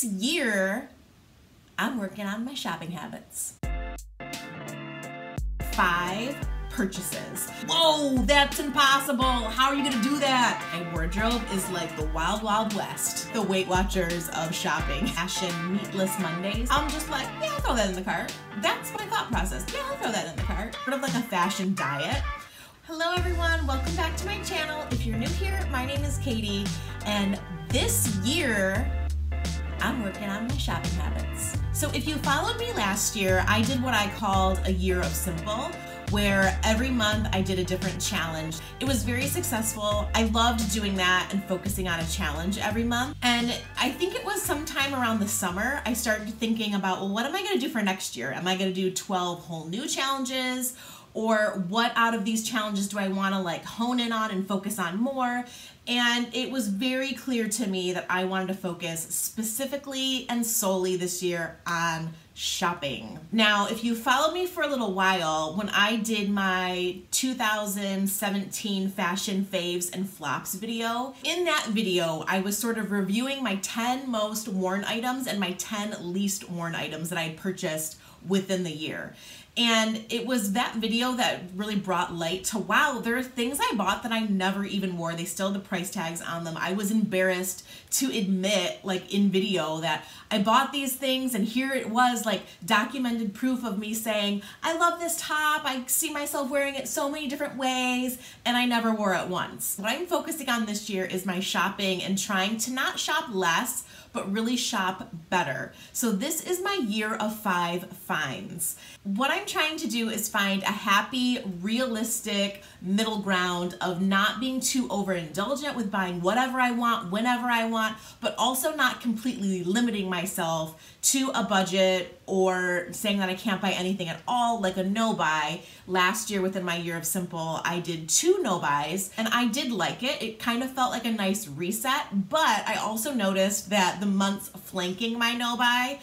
year, I'm working on my shopping habits. 5 purchases. Whoa, that's impossible. How are you gonna do that? My wardrobe is like the wild, wild west. The Weight Watchers of shopping. Fashion meatless Mondays. I'm just like, yeah, I'll throw that in the cart. That's my thought process. Yeah, I'll throw that in the cart. Sort of like a fashion diet. Hello everyone, welcome back to my channel. If you're new here, my name is Katie, and this year, I'm working on my shopping habits. So if you followed me last year, I did what I called a year of simple, where every month I did a different challenge. It was very successful. I loved doing that and focusing on a challenge every month. And I think it was sometime around the summer, I started thinking about, well, what am I gonna do for next year? Am I gonna do 12 whole new challenges? Or what out of these challenges do I wanna like hone in on and focus on more? And it was very clear to me that I wanted to focus specifically and solely this year on shopping. Now, if you followed me for a little while, when I did my 2017 fashion faves and flops video, in that video, I was sort of reviewing my 10 most worn items and my 10 least worn items that I had purchased within the year. And it was that video that really brought light to, wow, there are things I bought that I never even wore. They still had the price tags on them. I was embarrassed to admit, like in video, that I bought these things, and here it was, like documented proof of me saying, I love this top, I see myself wearing it so many different ways, and I never wore it once. What I'm focusing on this year is my shopping and trying to not shop less, but really shop better. So this is my year of 5 finds. What I'm trying to do is find a happy, realistic middle ground of not being too overindulgent with buying whatever I want, whenever I want, but also not completely limiting myself to a budget or saying that I can't buy anything at all, like a no buy. Last year within my year of simple, I did 2 no buys, and I did like it. It kind of felt like a nice reset, but I also noticed that the months flanking my no buy,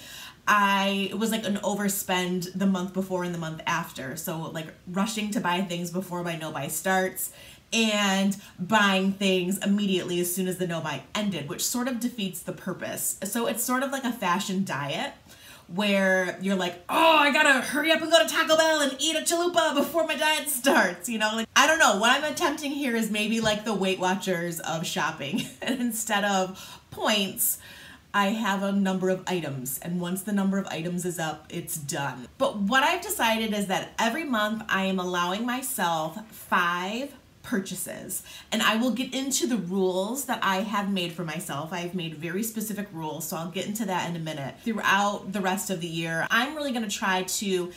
it was like an overspend the month before and the month after. So like rushing to buy things before my no buy starts and buying things immediately as soon as the no buy ended, which sort of defeats the purpose. So it's sort of like a fashion diet where you're like, oh, I gotta hurry up and go to Taco Bell and eat a chalupa before my diet starts, you know? Like, I don't know, what I'm attempting here is maybe like the Weight Watchers of shopping. And instead of points, I have a number of items, and once the number of items is up, it's done. But what I've decided is that every month I am allowing myself 5 purchases, and I will get into the rules that I have made for myself. I've made very specific rules, so I'll get into that in a minute. Throughout the rest of the year, I'm really gonna try to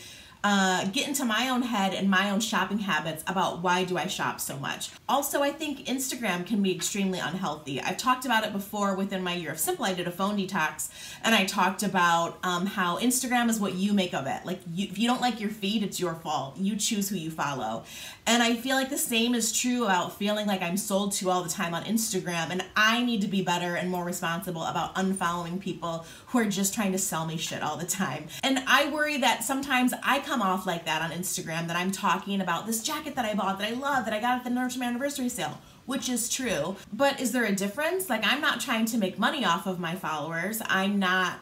get into my own head and my own shopping habits about why do I shop so much. Also, I think Instagram can be extremely unhealthy. I've talked about it before within my year of simple. I did a phone detox, and I talked about how Instagram is what you make of it. Like, if you don't like your feed, it's your fault. You choose who you follow. And I feel like the same is true about feeling like I'm sold to all the time on Instagram, and I need to be better and more responsible about unfollowing people who are just trying to sell me shit all the time. And I worry that sometimes I come off like that on Instagram, that I'm talking about this jacket that I bought that I love, that I got at the Nurture anniversary sale, which is true. But is there a difference? Like, I'm not trying to make money off of my followers. I'm not,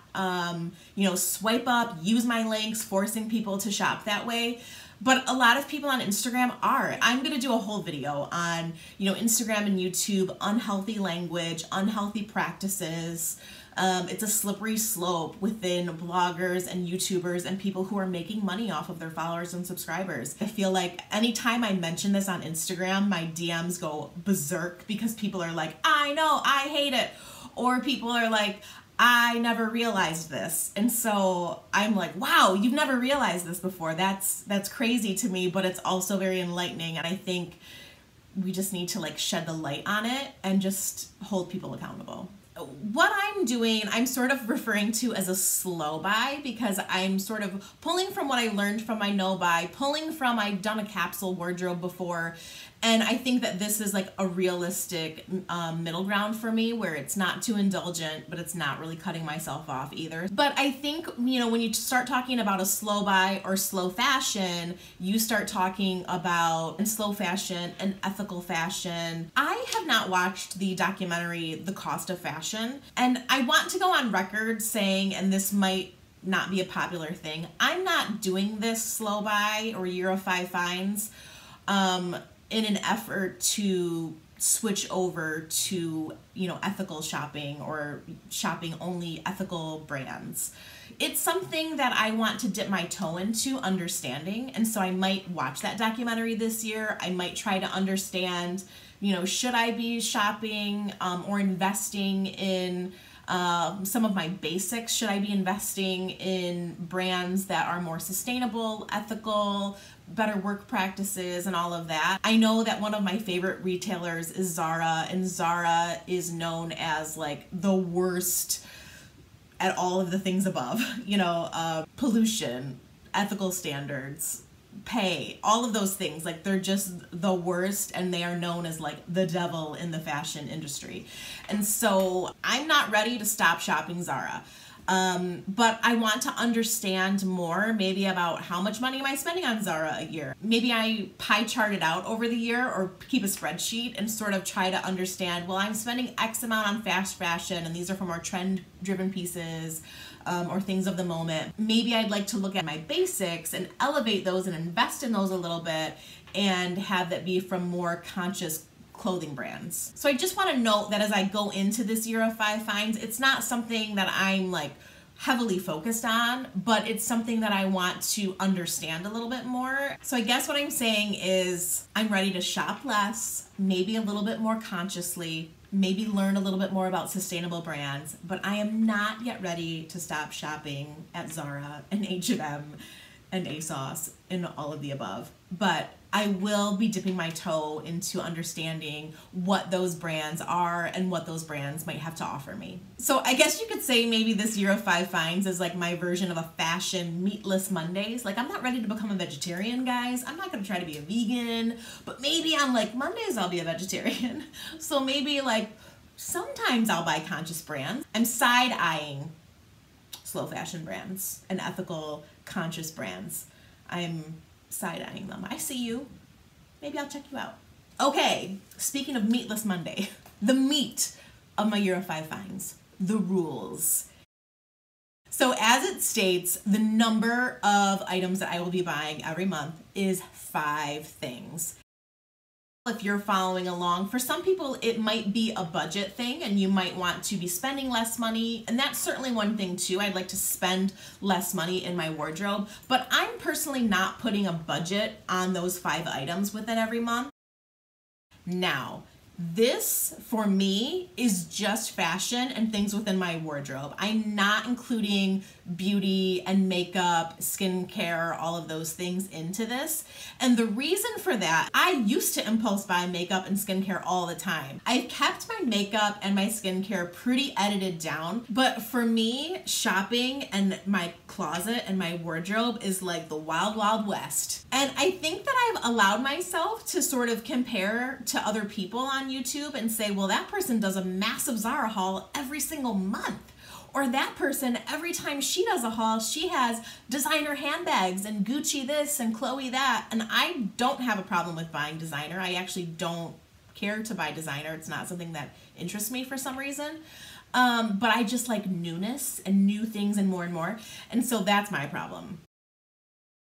you know, swipe up, use my links, forcing people to shop that way. But a lot of people on Instagram are. I'm gonna do a whole video on, you know, Instagram and YouTube, unhealthy language, unhealthy practices. It's a slippery slope within bloggers and YouTubers and people who are making money off of their followers and subscribers. I feel like anytime I mention this on Instagram, my DMs go berserk because people are like, I know, I hate it. Or people are like, I never realized this. And so I'm like, wow, you've never realized this before. That's crazy to me, but it's also very enlightening. And I think we just need to like shed the light on it and just hold people accountable. What I'm doing, I'm sort of referring to as a slow buy, because I'm sort of pulling from what I learned from my no buy, pulling from, I've done a capsule wardrobe before, And I think that this is like a realistic middle ground for me, where it's not too indulgent, but it's not really cutting myself off either. But I think, you know, when you start talking about a slow buy or slow fashion, you start talking about slow fashion and ethical fashion. I have not watched the documentary The Cost of Fashion, and I want to go on record saying, and this might not be a popular thing, I'm not doing this slow buy or year of 5 finds in an effort to switch over to, you know, ethical shopping or shopping only ethical brands. It's something that I want to dip my toe into understanding, and so I might watch that documentary this year. I might try to understand, you know, should I be shopping or investing in some of my basics? Should I be investing in brands that are more sustainable, ethical, better work practices, and all of that? I know that one of my favorite retailers is Zara, and Zara is known as like the worst at all of the things above, you know, pollution, ethical standards, pay, all of those things. Like, they're just the worst, and they are known as like the devil in the fashion industry. And so I'm not ready to stop shopping Zara. But I want to understand more maybe about how much money am I spending on Zara a year. Maybe I pie chart it out over the year, or keep a spreadsheet and sort of try to understand, well, I'm spending X amount on fast fashion, and these are for more trend-driven pieces or things of the moment. Maybe I'd like to look at my basics and elevate those and invest in those a little bit, and have that be from more conscious clothing brands. So I just want to note that as I go into this year of 5 finds, it's not something that I'm like heavily focused on, but it's something that I want to understand a little bit more. So I guess what I'm saying is I'm ready to shop less, maybe a little bit more consciously, maybe learn a little bit more about sustainable brands, but I am not yet ready to stop shopping at Zara and H&M and ASOS and all of the above. But I will be dipping my toe into understanding what those brands are and what those brands might have to offer me. So I guess you could say maybe this year of 5 finds is like my version of a fashion meatless Mondays. Like, I'm not ready to become a vegetarian, guys. I'm not gonna try to be a vegan, but maybe on like Mondays I'll be a vegetarian. So maybe like sometimes I'll buy conscious brands. I'm side-eyeing slow fashion brands and ethical conscious brands. I'm side-eyeing them. I see you. Maybe I'll check you out. Okay, speaking of Meatless Monday, the meat of my year of 5 finds, the rules. So as it states, the number of items that I will be buying every month is 5 things. If you're following along, for some people it might be a budget thing, and you might want to be spending less money, and that's certainly one thing too. I'd like to spend less money in my wardrobe, but I'm personally not putting a budget on those 5 items within every month. Now, this for me is just fashion and things within my wardrobe. I'm not including beauty and makeup, skincare, all of those things into this. And the reason for that, I used to impulse buy makeup and skincare all the time. I've kept my makeup and my skincare pretty edited down, but for me, shopping and my closet and my wardrobe is like the wild, wild west. And I think that I've allowed myself to sort of compare to other people on YouTube and say, well, that person does a massive Zara haul every single month. Or that person, every time she does a haul, she has designer handbags and Gucci this and Chloe that. And I don't have a problem with buying designer. I actually don't care to buy designer. It's not something that interests me for some reason. But I just like newness and new things and more. And so that's my problem.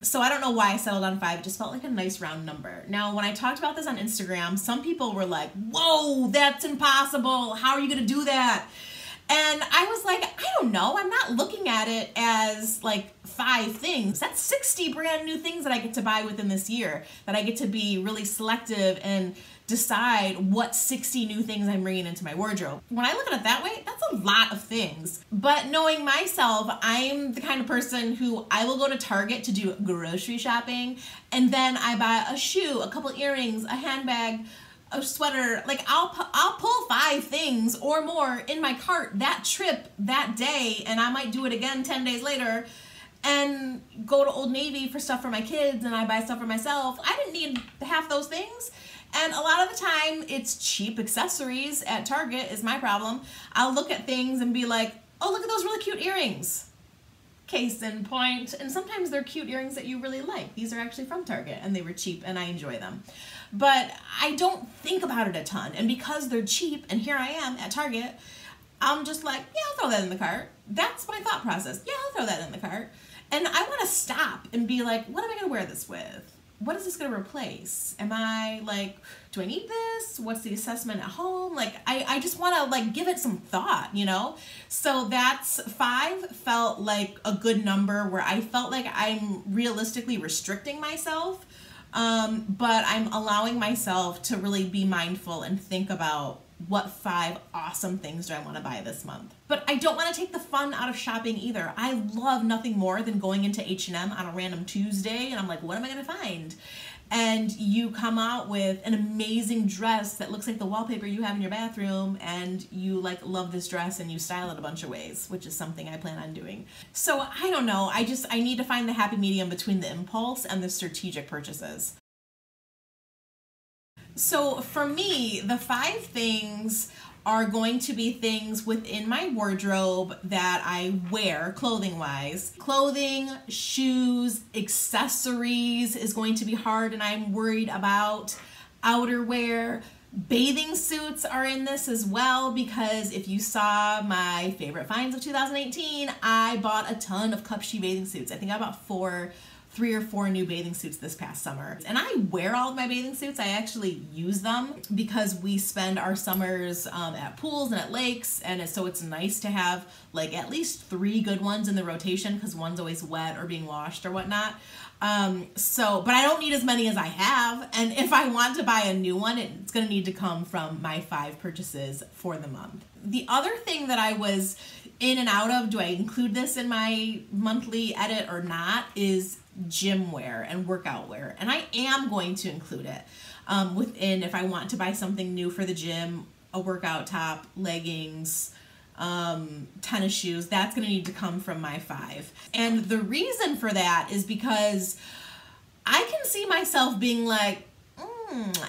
So I don't know why I settled on 5. It just felt like a nice round number. Now, when I talked about this on Instagram, some people were like, whoa, that's impossible. How are you gonna do that? And I was like, I don't know. I'm not looking at it as like 5 things. That's 60 brand new things that I get to buy within this year, that I get to be really selective and decide what 60 new things I'm bringing into my wardrobe. When I look at it that way, that's a lot of things. But knowing myself, I'm the kind of person who I will go to Target to do grocery shopping, and then I buy a shoe, a couple earrings, a handbag, a sweater. Like I'll pull 5 things or more in my cart that trip, that day, and I might do it again 10 days later and go to Old Navy for stuff for my kids, and I buy stuff for myself. I didn't need half those things. And a lot of the time it's cheap accessories at Target is my problem. I'll look at things and be like, oh, look at those really cute earrings. Case in point. And sometimes they're cute earrings that you really like. These are actually from Target and they were cheap and I enjoy them. But I don't think about it a ton. And because they're cheap and here I am at Target, I'm just like, yeah, I'll throw that in the cart. That's my thought process. Yeah, I'll throw that in the cart. And I want to stop and be like, what am I going to wear this with? What is this going to replace? Am I like, do I need this? What's the assessment at home? Like, I just want to like give it some thought, you know? So that's 5 felt like a good number where I felt like I'm realistically restricting myself. But I'm allowing myself to really be mindful and think about what 5 awesome things do I want to buy this month. But I don't want to take the fun out of shopping either. I love nothing more than going into H&M on a random Tuesday and I'm like, what am I going to find? And you come out with an amazing dress that looks like the wallpaper you have in your bathroom and you like love this dress and you style it a bunch of ways, which is something I plan on doing. So I don't know, I need to find the happy medium between the impulse and the strategic purchases. So for me, the 5 things are going to be things within my wardrobe that I wear clothing-wise. Clothing, shoes, accessories is going to be hard and I'm worried about. Outerwear, bathing suits are in this as well because if you saw my favorite finds of 2018, I bought a ton of Cupshe bathing suits. I think I bought 3 or 4 new bathing suits this past summer. And I wear all of my bathing suits. I actually use them because we spend our summers at pools and at lakes. And so it's nice to have like at least 3 good ones in the rotation because one's always wet or being washed or whatnot. But I don't need as many as I have. And if I want to buy a new one, it's gonna need to come from my 5 purchases for the month. The other thing that I was in and out of, do I include this in my monthly edit or not, is gym wear and workout wear. And I am going to include it within, if I want to buy something new for the gym, a workout top, leggings, tennis shoes, that's going to need to come from my 5. And the reason for that is because I can see myself being like,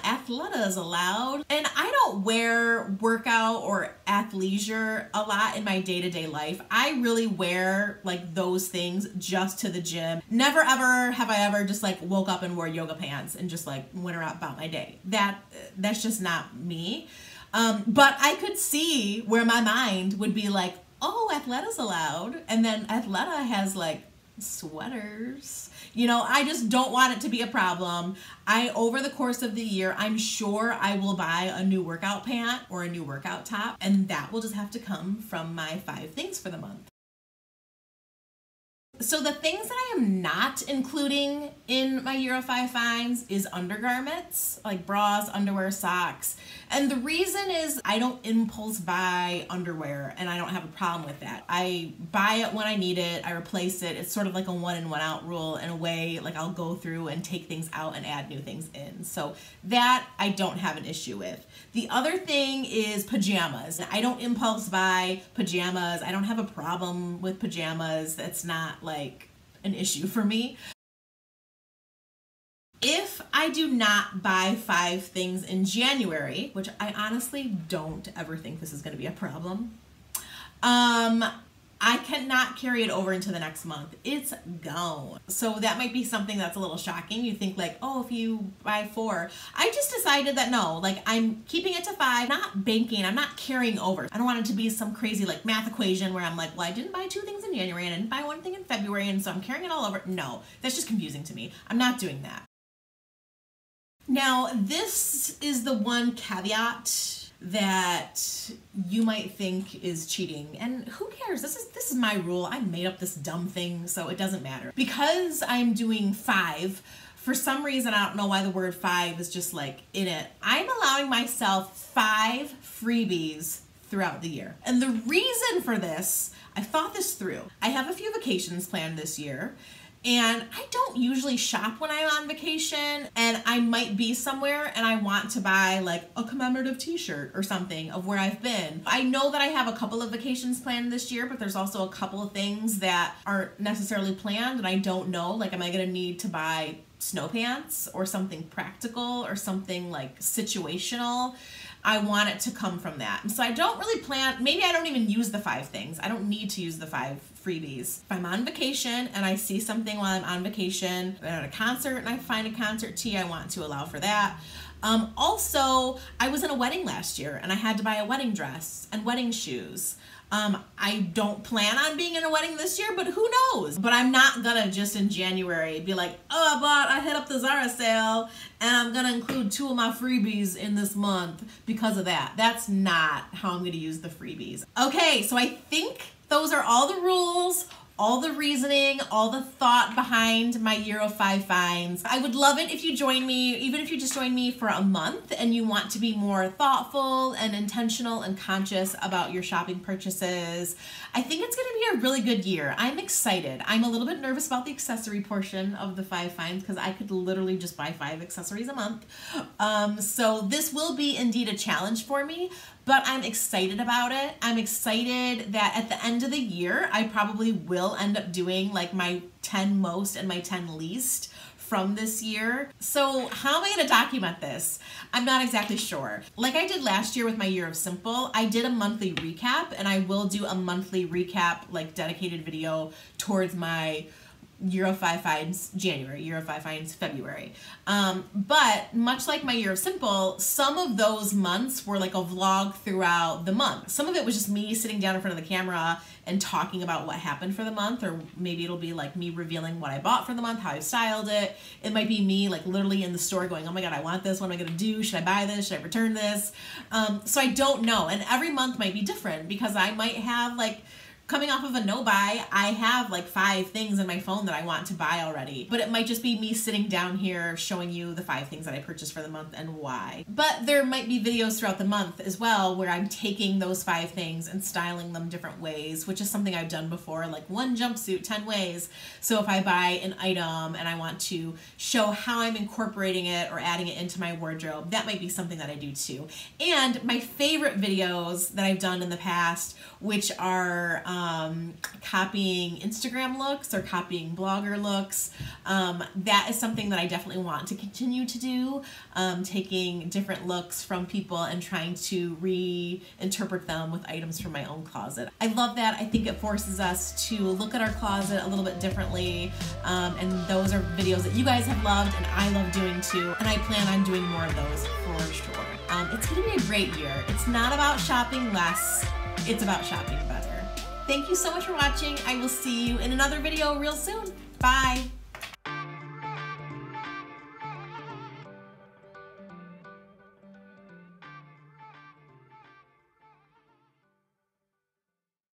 Athleta is allowed. And I don't wear workout or athleisure a lot in my day-to-day life. I really wear like those things just to the gym. Never ever have I ever just like woke up and wore yoga pants and just like went around about my day. That's just not me. But I could see where my mind would be like, oh, Athleta's allowed. And then Athleta has like sweaters. You know, I just don't want it to be a problem. Over the course of the year, I'm sure I will buy a new workout pant or a new workout top, and that will just have to come from my 5 things for the month. So the things that I am not including in my Year of 5 finds is undergarments, like bras, underwear, socks. And the reason is I don't impulse buy underwear and I don't have a problem with that. I buy it when I need it, I replace it. It's sort of like a one in, one out rule in a way, like I'll go through and take things out and add new things in. So that I don't have an issue with. The other thing is pajamas. I don't impulse buy pajamas. I don't have a problem with pajamas. That's not like an issue for me. If I do not buy 5 things in January, which I honestly don't ever think this is going to be a problem, I cannot carry it over into the next month. It's gone. So that might be something that's a little shocking. You think like, oh, if you buy 4. I just decided that no, like I'm keeping it to 5, not banking, I'm not carrying over. I don't want it to be some crazy like math equation where I'm like, well, I didn't buy 2 things in January and I didn't buy 1 thing in February and so I'm carrying it all over. No, that's just confusing to me. I'm not doing that. Now, this is the one caveat that you might think is cheating, and who cares? This is my rule. I made up this dumb thing, so it doesn't matter. Because I'm doing 5, for some reason, I don't know why the word 5 is just like in it, I'm allowing myself 5 freebies throughout the year. And the reason for this, I thought this through. I have a few vacations planned this year, And I don't usually shop when I'm on vacation, and I might be somewhere and I want to buy like a commemorative t-shirt or something of where I've been. I know that I have a couple of vacations planned this year, but there's also a couple of things that aren't necessarily planned and I don't know, like am I gonna need to buy snow pants or something practical or something like situational. I want it to come from that. And so I don't really plan, maybe I don't even use the 5 things. I don't need to use the 5 freebies. If I'm on vacation and I see something while I'm on vacation, I'm at a concert and I find a concert tee, I want to allow for that. Also, I was in a wedding last year and I had to buy a wedding dress and wedding shoes. I don't plan on being in a wedding this year, but who knows? But I'm not gonna just in January be like, oh, I hit up the Zara sale and I'm gonna include 2 of my freebies in this month because of that. That's not how I'm gonna use the freebies. Okay, so I think those are all the rules, all the reasoning, all the thought behind my year of 5 finds. I would love it if you join me, even if you just join me for a month and you want to be more thoughtful and intentional and conscious about your shopping purchases. I think it's gonna be a really good year. I'm excited. I'm a little bit nervous about the accessory portion of the 5 finds because I could literally just buy 5 accessories a month. So this will be indeed a challenge for me, but I'm excited about it. I'm excited that at the end of the year, I probably will end up doing like my 10 most and my 10 least from this year. So how am I gonna document this? I'm not exactly sure. Like I did last year with my year of simple, I did a monthly recap and I will do a monthly recap, like dedicated video towards my year of 5 finds January, year of 5 finds February. But much like my year of simple, some of those months were like a vlog throughout the month. Some of it was just me sitting down in front of the camera and talking about what happened for the month, or maybe it'll be like me revealing what I bought for the month, how I styled it. It might be me like literally in the store going, oh my God, I want this. What am I gonna do? Should I buy this? Should I return this? So I don't know. And every month might be different because I might have like, coming off of a no buy, I have like 5 things in my phone that I want to buy already, but it might just be me sitting down here showing you the 5 things that I purchased for the month and why. But there might be videos throughout the month as well where I'm taking those 5 things and styling them different ways, which is something I've done before, like 1 jumpsuit, 10 ways. So if I buy an item and I want to show how I'm incorporating it or adding it into my wardrobe, that might be something that I do too. And my favorite videos that I've done in the past, which are copying Instagram looks or copying blogger looks. That is something that I definitely want to continue to do, taking different looks from people and trying to reinterpret them with items from my own closet. I love that. I think it forces us to look at our closet a little bit differently, and those are videos that you guys have loved and I love doing too, and I plan on doing more of those for sure. It's gonna be a great year. It's not about shopping less, it's about shopping better. Thank you so much for watching. I will see you in another video real soon. Bye.